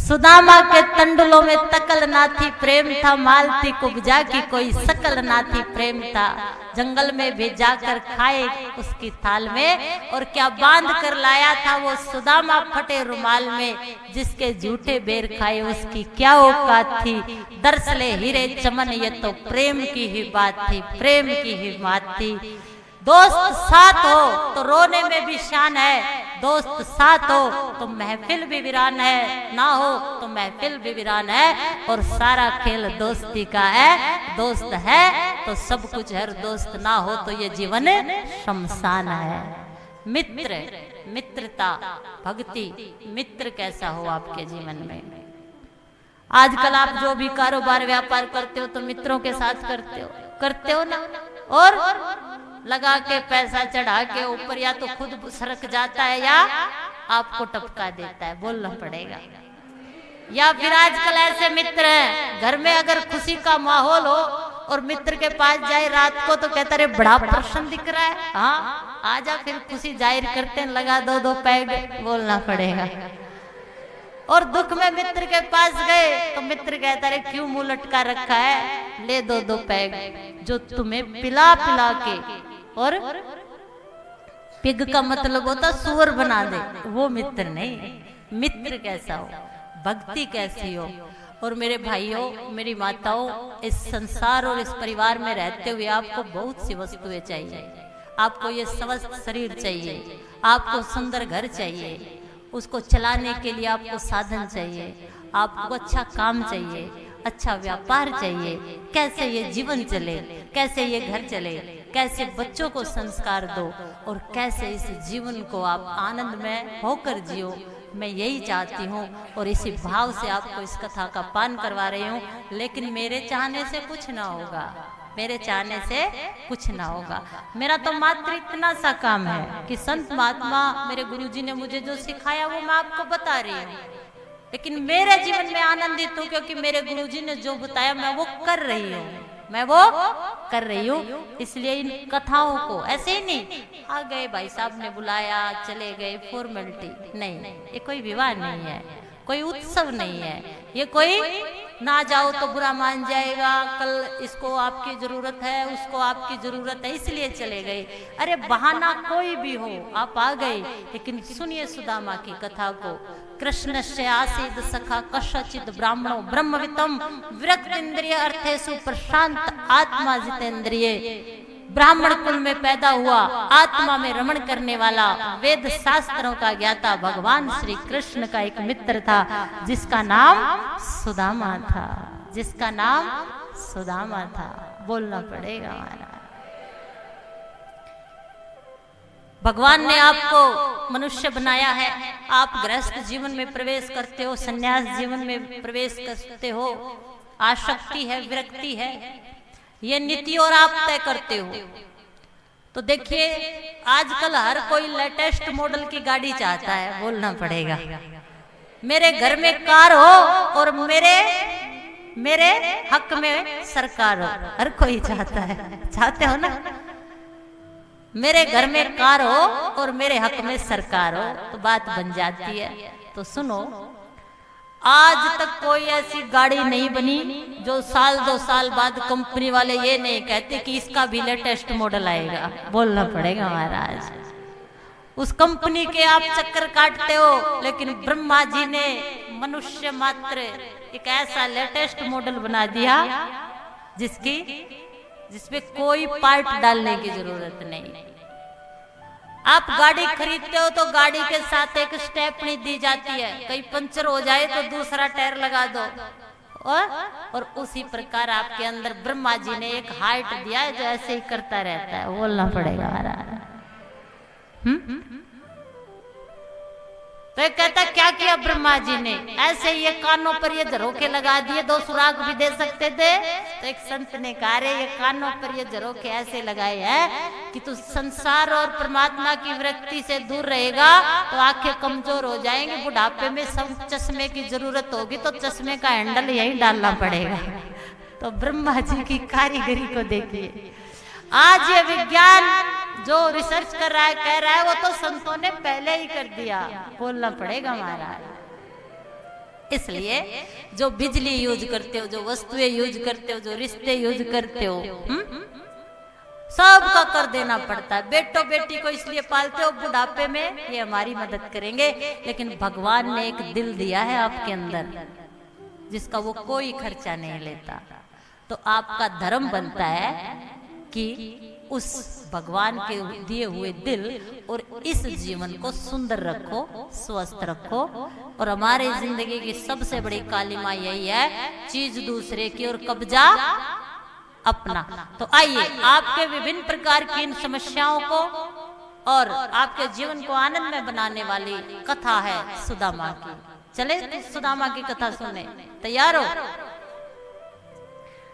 सुदामा के तंडुलों में तकल ना थी प्रेम था, मालती कुब्जा की कोई शकल ना थी प्रेम था। जंगल में भेजा कर खाए उसकी थाल में, और क्या बांध कर लाया था वो सुदामा फटे रुमाल में। जिसके झूठे बेर खाए उसकी क्या औकात थी, दरसले हीरे चमन ये तो प्रेम की ही बात थी, प्रेम की ही बात थी। दोस्त साथ हो तो रोने में भी शान है, दोस्त साथ हो तो महफिल भी वीरान है, ना हो तो महफिल भी वीरान है। और सारा खेल दोस्ती का है, दोस्त है तो सब कुछ है, दोस्त ना हो तो ये जीवन शमशान है। मित्र, मित्रता, भक्ति, मित्र कैसा हो आपके जीवन में। आजकल आप जो भी कारोबार व्यापार करते हो तो मित्रों के साथ करते हो ना, और लगा के पैसा चढ़ा के ऊपर या तो खुद सरक जाता है या आपको टपका देता है, बोलना पड़ेगा। या फिर आजकल ऐसे मित्र हैं, घर में अगर खुशी का माहौल हो और मित्र के पास जाए रात को तो कहता रे बड़ा प्रसन्न दिख रहा है, हाँ आजा, फिर खुशी जाहिर करते हैं, लगा दो पैग, बोलना पड़ेगा। और दुख में मित्र के पास गए तो मित्र कहता है क्यों मुंह लटका रखा है, ले दो पैग, जो तुम्हें पिला पिला के, और पिग का मतलब होता सुअर बना दे, वो मित्र नहीं। मित्र कैसा हो, भक्ति कैसी हो। और मेरे भाइयों, मेरी माताओं, इस संसार और इस परिवार में रहते हुए आपको बहुत सी वस्तुएं चाहिए। आपको ये स्वस्थ शरीर चाहिए, आपको सुंदर घर चाहिए, उसको चलाने के लिए आपको साधन चाहिए, आपको अच्छा काम चाहिए, अच्छा व्यापार चाहिए। कैसे ये जीवन चले, कैसे ये घर चले, कैसे बच्चों को संस्कार दो, और कैसे इस जीवन को आप आनंद में होकर जियो। मैं यही चाहती हूँ और इसी भाव से आपको इस कथा का पान करवा रही हूँ। लेकिन मेरे चाहने से कुछ ना होगा, मेरे चाहने से कुछ ना होगा। मेरा तो मात्र इतना सा काम है कि संत महात्मा मेरे गुरुजी ने मुझे जो सिखाया वो मैं आपको बता रही हूँ। लेकिन मेरे जीवन में आनंदित हूँ क्योंकि मेरे गुरुजी ने जो बताया मैं वो कर रही हूँ, मैं वो कर रही हूँ। इसलिए इन कथाओं को ऐसे ही नहीं आ गए भाई साहब ने बुलाया चले गए फॉर्मेलिटी नहीं, ये कोई विवाह नहीं है, कोई उत्सव नहीं है, ये कोई ना जाओ तो बुरा मान जाएगा, कल इसको आपकी जरूरत है, उसको आपकी जरूरत है इसलिए चले गए। अरे बहाना कोई भी हो, आप आ गए। लेकिन सुनिए सुदामा की कथा को। कृष्ण से आसीद सखा कशचित ब्राह्मणो ब्रह्मवितम विरक्त इंद्रिय अर्थेषु प्रशांत आत्मा जितेंद्रिय। ब्राह्मण कुल में पैदा हुआ, आत्मा में रमण करने वाला, वेद शास्त्रों का ज्ञाता भगवान श्री कृष्ण का एक मित्र था जिसका नाम सुदामा था, जिसका नाम सुदामा था। बोलना पड़ेगा हमारा। भगवान ने आपको मनुष्य बनाया है, आप गृहस्थ जीवन में प्रवेश करते हो, संन्यास जीवन में प्रवेश करते हो, आसक्ति है, विरक्ति है, ये नीति और आप तय करते हो। तो देखिए आजकल हर कोई लेटेस्ट मॉडल की गाड़ी चाहता है, बोलना पड़ेगा। मेरे घर में कार हो और मेरे हक में सरकार हो, हर कोई चाहता है, चाहते हो ना। मेरे घर में कार हो और मेरे हक में सरकार हो तो बात बन जाती है। तो सुनो, आज तक कोई ऐसी गाड़ी नहीं बनी जो साल 2 साल बाद कंपनी वाले ये नहीं कहते कि इसका भी लेटेस्ट मॉडल आएगा, बोलना पड़ेगा महाराज। उस कंपनी के आप चक्कर काटते हो, लेकिन ब्रह्मा जी ने मनुष्य मात्र एक ऐसा लेटेस्ट मॉडल बना दिया जिसमें कोई पार्ट डालने की जरूरत नहीं। आप गाड़ी खरीदते हो तो गाड़ी के साथ एक स्टेपनी दी जाती है, कहीं पंचर हो जाए तो दूसरा टायर लगा दो। और उसी प्रकार आपके अंदर ब्रह्मा जी ने एक हार्ट दिया है जो ऐसे ही करता रहता है, बोलना पड़ेगा महाराज। तो कहता क्या किया ब्रह्मा जी ने, ऐसे ये कानों पर ये झरोखे लगा दिए, 2 सुराग भी दे सकते थे। तो एक संत ने कहा रे ये कानों पर ये झरोखे ऐसे लगाए हैं कि तू संसार और परमात्मा की विरक्ति से दूर रहेगा तो आंखें कमजोर हो जाएंगी, बुढ़ापे में सब चश्मे की जरूरत होगी तो चश्मे का हैंडल यही डालना पड़ेगा। तो ब्रह्मा जी की कारीगरी को देखिए। आज ये विज्ञान जो रिसर्च कर रहा है, कह रहा है, वो तो संतों ने पहले ही कर दिया, बोलना पड़ेगा महाराज। इसलिए जो बिजली यूज करते हो, जो वस्तुएं यूज करते हो, जो रिश्ते यूज करते हो, सबका कर देना पड़ता है। बेटो बेटी को इसलिए पालते हो बुढ़ापे में ये हमारी मदद करेंगे, लेकिन भगवान ने एक दिल दिया है आपके अंदर जिसका वो कोई खर्चा नहीं लेता। तो आपका धर्म बनता है कि उस भगवान के दिए हुए दिल और इस जीवन को सुंदर रखो, स्वस्थ रखो। और हमारे जिंदगी की सबसे बड़ी कालिमा यही है, चीज दूसरे की और कब्जा अपना। तो आइए आपके विभिन्न प्रकार की इन समस्याओं को और आपके जीवन को आनंद में बनाने वाली कथा है सुदामा की। चले सुदामा की कथा सुनने, तैयार हो?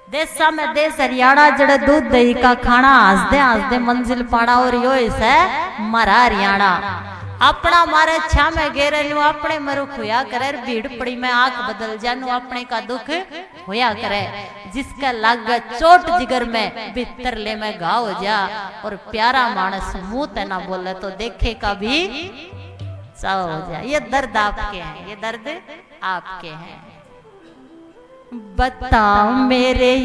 देशा में देश हरियाणा जड़े दूध दही का खाना, हंसदे हंसदे मंजिल पाड़ा और यो है मारा हरियाणा। अपना मारे छा में घेरे नु अपने मरुख होया करे, भीड़ पड़ी में आंख बदल जानू अपने का दुख होया करे। जिसका लाग चोट जिगर में भीतर ले में घाव हो जा, और प्यारा मानस मुंह ते ना बोले तो देखे का भी चाव हो जा। ये दर्द आपके हैं, ये दर्द आपके हैं। बताओ मेरे